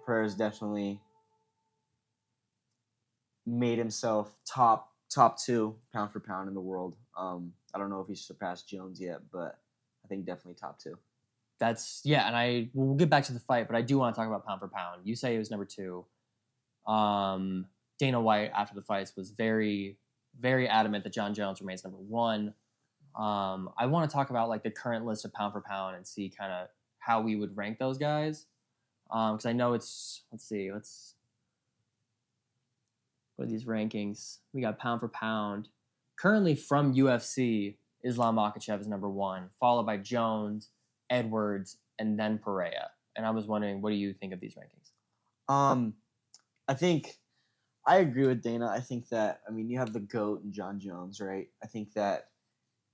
Pereira's definitely made himself top 2 pound for pound in the world. I don't know if he's surpassed Jones yet, but I think definitely top 2. And we'll get back to the fight, but I do want to talk about pound for pound. You say it was number 2. Dana White after the fights was very, very adamant that John Jones remains number 1. I want to talk about like the current list of pound for pound and see kind of how we would rank those guys. Because I know what are these rankings? We got pound for pound. Currently from UFC, Islam Makhachev is number 1, followed by Jones, Edwards, and then Pereira. And I was wondering, what do you think of these rankings? I think I agree with Dana. I think that, you have the GOAT and John Jones, right? I think that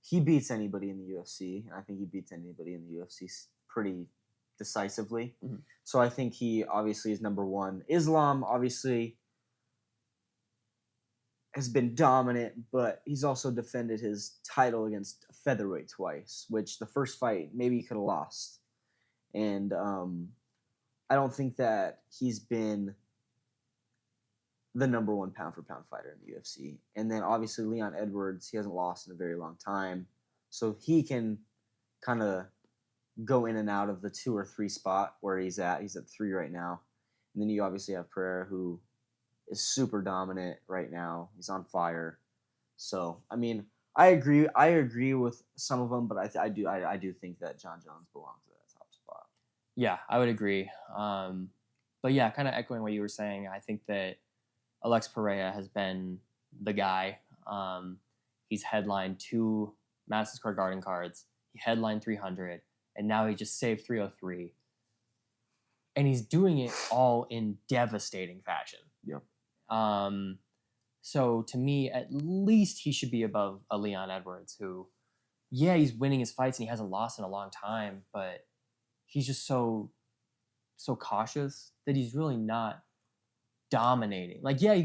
he beats anybody in the UFC, and I think he beats anybody in the UFC pretty decisively. Mm-hmm. So I think he obviously is number 1. Islam obviously has been dominant, but he's also defended his title against a featherweight twice, which the first fight maybe he could have lost. And I don't think that he's been the number 1 pound for pound fighter in the UFC. And then obviously Leon Edwards, he hasn't lost in a very long time. So he can kind of go in and out of the 2 or 3 spot where he's at. He's at 3 right now. And then you obviously have Pereira, who is super dominant right now. He's on fire. So, I agree with some of them, but I do think that John Jones belongs to that top spot. Yeah, I would agree. But yeah, kind of echoing what you were saying, I think that Alex Pereira has been the guy. He's headlined 2 Madison Square Garden cards. He headlined 300, and now he just saved 303. And he's doing it all in devastating fashion. Yep. So to me, at least he should be above a Leon Edwards, who, yeah, he's winning his fights and he hasn't lost in a long time, but he's just so cautious that he's really not dominating. Like, yeah,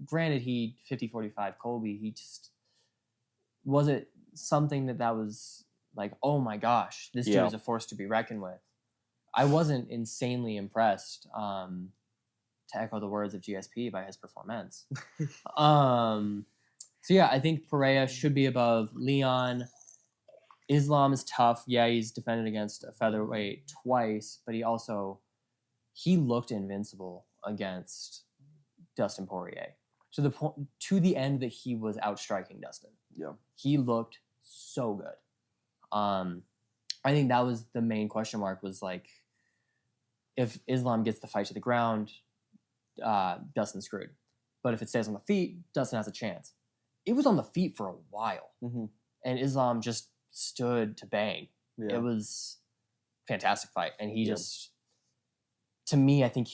granted, he 50-45 Colby. He just wasn't something that was like, oh my gosh, this dude is a force to be reckoned with. I wasn't insanely impressed. To echo the words of GSP by his performance. So yeah, I think Pereira should be above Leon. Islam is tough. Yeah, he's defended against a featherweight twice, but he looked invincible against Dustin Poirier to the end that he was outstriking Dustin. Yeah, he looked so good. I think that was the main question mark, was like, if Islam gets the fight to the ground, Dustin's screwed. But if it stays on the feet, Dustin has a chance. It was on the feet for a while. Mm-hmm. And Islam just stood to bang. Yeah. It was a fantastic fight. And he just, to me, I think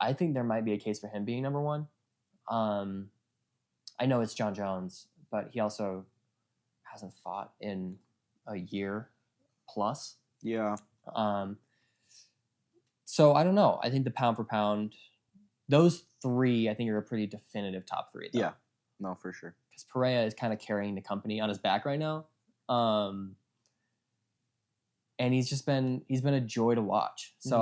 I think there might be a case for him being number 1. I know it's John Jones, but he also hasn't fought in a year plus. Yeah. So I don't know. I think the pound for pound, those 3, I think, are a pretty definitive top 3. Though. Yeah, no, for sure. Because Pereira is kind of carrying the company on his back right now, and he's been a joy to watch. So